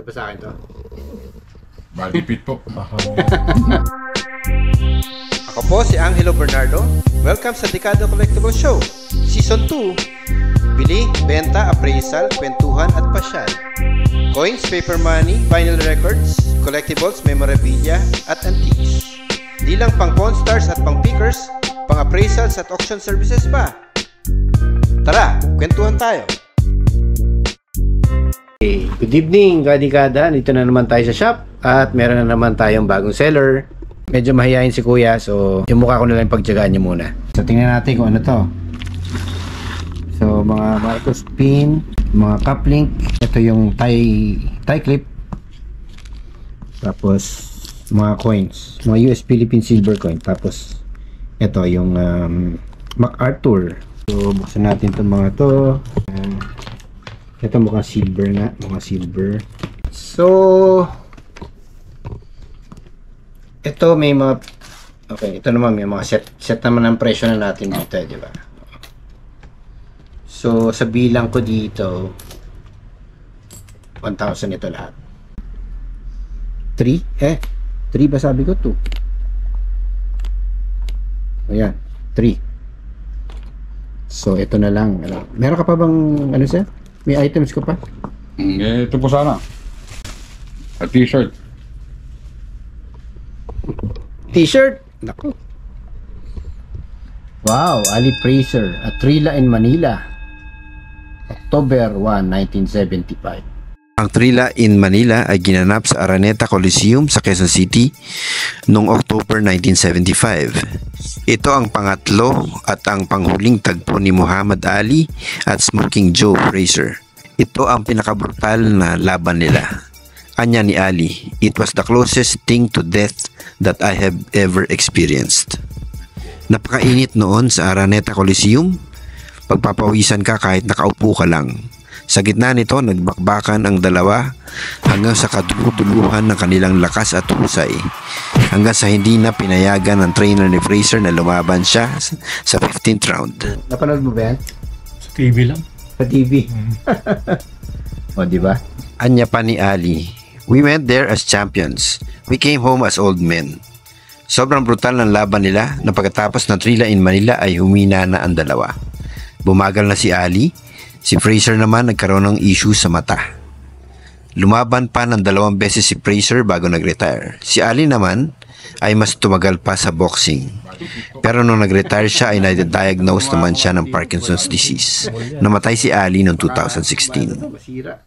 Ito ba sa akin to? Body pit po. Ako po si Angelo Bernardo. Welcome sa Dekado Collectible Show Season 2. Bili, benta, appraisal, kwentuhan at pasyal. Coins, paper money, vinyl records, collectibles, memorabilia at antiques. Di lang pang Pawn Stars at pang pickers, pang appraisals at auction services pa. Tara, kwentuhan tayo. Good evening, kadikada. Dito na naman tayo sa shop at meron na naman tayong bagong seller. Medyo mahihayin si kuya, so yung mukha ko na lang pagtyagaan niyo muna. So tingnan natin kung ano to. So mga Marcos pin, mga cup link. Ito yung tie clip. Tapos mga coins, mga US Philippine silver coin. Tapos ito yung MacArthur. So buksan natin itong mga to. Ito mukhang silver nga, mga silver. So ito may mga, okay, ito naman may mga set naman ang presyo na natin dito, di ba? So sa bilang ko dito 1,000 ito lahat. 3 ba sabi ko? 2. Ayan, 3. So ito na lang. Meron ka pa bang ano sir? May items ko pa? Ito po sana. A t-shirt. T-shirt? Naku. Wow, Ali Fraser at Trilla in Manila. October 1, 1975. Ang Trilla in Manila ay ginanap sa Araneta Coliseum sa Quezon City noong October 1975. Ito ang pangatlo at ang panghuling tagpo ni Muhammad Ali at Smoking Joe Frazier. Ito ang pinakabrutal na laban nila. Anya ni Ali, "It was the closest thing to death that I have ever experienced." Napakainit noon sa Araneta Coliseum. Pagpapawisan ka kahit nakaupo ka lang. Sa gitna nito, nagbakbakan ang dalawa hanggang sa kadululuhan ng kanilang lakas at husay. Hanggang sa hindi na pinayagan ng trainer ni Fraser na lumaban siya sa 15th round. Napanood mo ba yan? Sa TV lang. Sa TV. O, di ba? Anya pa ni Ali, "We went there as champions. We came home as old men." Sobrang brutal ng laban nila na pagkatapos ng Trilla in Manila ay humina na ang dalawa. Bumagal na si Ali. Si Fraser naman nagkaroon ng issue sa mata. Lumaban pa ng 2 beses si Fraser bago nag-retire. Si Ali naman ay mas tumagal pa sa boxing. Pero nung nag-retire siya ay na-diagnose naman siya ng Parkinson's disease. Namatay si Ali noong 2016. Masira.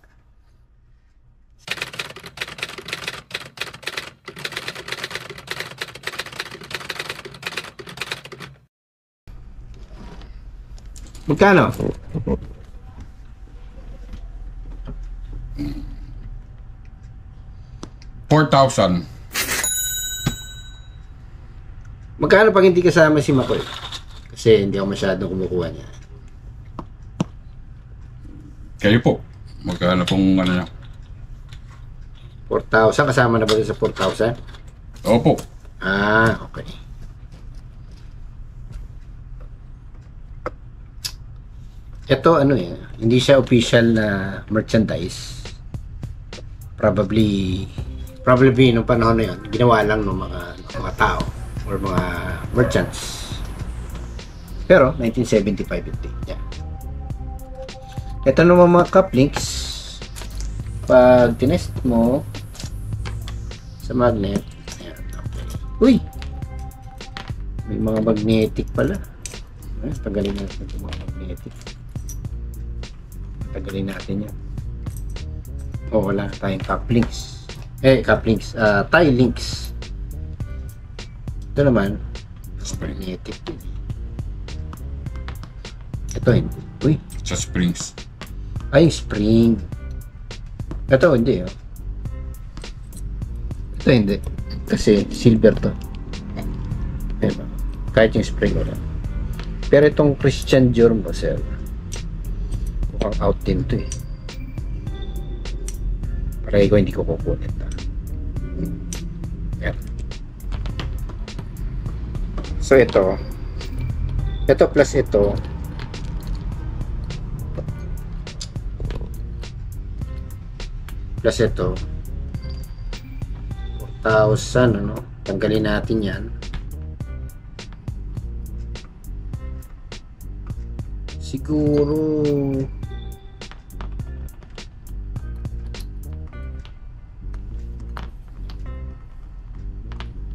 Magkano? 4,000. Magkano pag hindi kasama si Makoy? Kasi hindi ako masyadong kumukuha niya. Kayo po. Magkano pong ano niya? 4,000? Kasama na ba sa 4,000? Opo. Ah, okay. Ito ano hindi siya official na merchandise. Probably nung panahon na yun, ginawa lang ng mga tao or mga merchants. Pero 1975 ito. Yeah. Ito naman mga cup links. Pag tinest mo sa magnet, ayan, okay. Uy! May mga magnetic pala. Tagalin natin itong mga magnetic. Tagalin natin yan. Wala tayong cup links. Cup links. Tie links. Ito naman magnetic. Ito hindi. Uy! Sa springs. Ay, spring. Ito hindi Ito hindi. Kasi silver to. Diba? Kahit yung spring wala. Pero itong Christian Dior mo, sir, mukhang out din to Para ko hindi ko kukunin ta. Yan. So ito plus ito plus ito 4,000, ano? Tanggalin natin yan. Siguro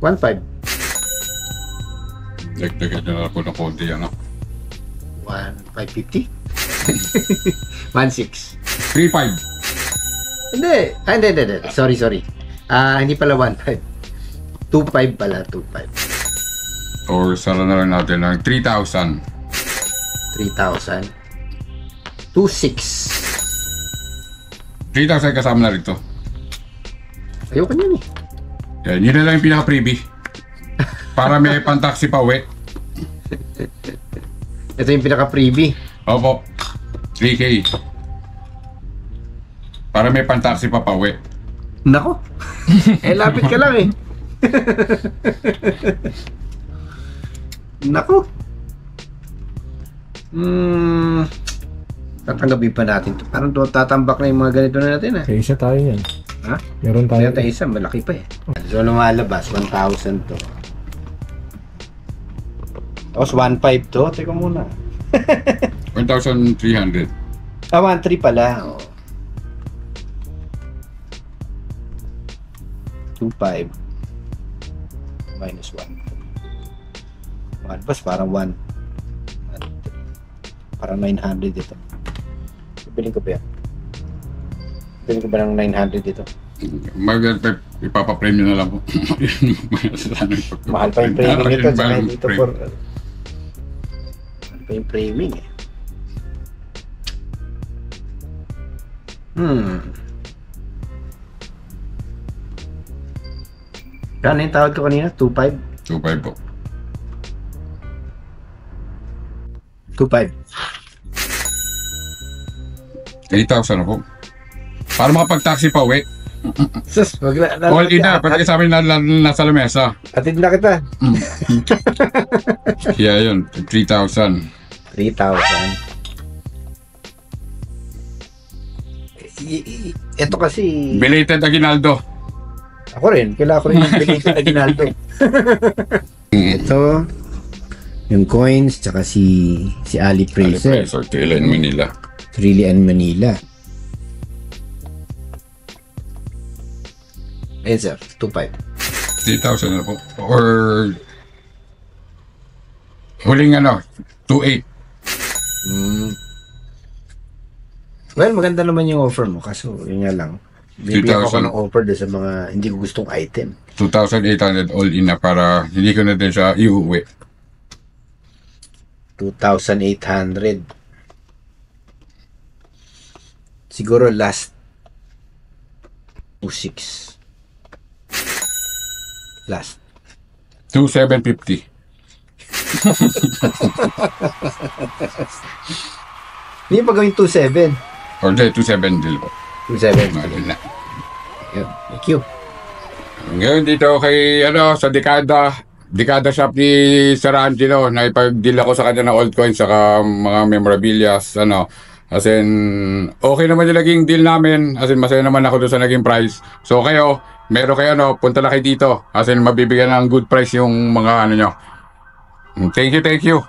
1,500. Dagdagan na lang po ng konti, ano. 1,550. 1,600. 3.5. Hindi. Hindi. Sorry. Hindi pala 1,500. 2,500 pala, 2,500. Or sara na lang natin ng 3,000. 3,000. 2,600. 3,000 kasama na rito. Ayoko niyan eh. Yan, yun na lang yung pinaka-freebie. Para may pan-taxi pa uwi. Ito yung pinaka-freebie. Opo. 3K. Para may pan-taxi pa uwi. Nako. Lapit ka lang eh. Nako. Tatanggapin pa natin to. Parang tatambak na yung mga ganito na natin ah. Kaya isa tayo yan. Ha? Meron tayo. Kaya tayo isa, malaki pa eh. So lumalabas, 1,000 to. Tapos 1,500 to. Teka muna. 1,300. 1,300 pala. Oh. 2,500 minus 1. Malabas parang 1. Parang 900 ito. Bibiling ko pa yan. Bibiling ko ba ng 900 ito? Ipapapremyo na lang po. Mahal pa yung framing nito. Saka Mahal dito for... Mahal pa yung framing eh. Yan yung tawag ko kanina? 2,500? 2.5 po. 2,500. 8,000 na po. Para makapag-taxi pa uwi. Sus, wag na. All in na. Pati sa amin nasa lamesa. Atid na kita. Kaya yun. 3,000. 3,000. Ito kasi... Belated Aguinaldo. Ako rin. Kailangan ko rin yung belated Aguinaldo. Ito. Yung coins, tsaka si Ali Fraser. Or Tila in Manila. Really and Manila. Ayun sir, 2,500. 3,000 na po. Or huling 2,800. Well, maganda naman yung offer mo. Kaso, yun nga lang. Bibigyan ko 3,000. ng offer doon sa mga hindi ko gustong item. 2,800 all in na para hindi ko na din siya iuwi. 2,800. Siguro last 2,600. Last. 2,750. Hindi pa gawin 2,700. Or 2,700 din po. 2,700. Na. Yun. Thank you. Ngayon dito kay sa Dekada Shop ni Sir Angelo, na ipag-deal ako sa kanya ng old coins saka mga memorabilias, as in okay naman yung naging deal namin, as in masaya naman ako doon sa naging price. So kayo, meron kayo punta na kayo dito, as in mabibigyan ng good price yung mga nyo. Thank you.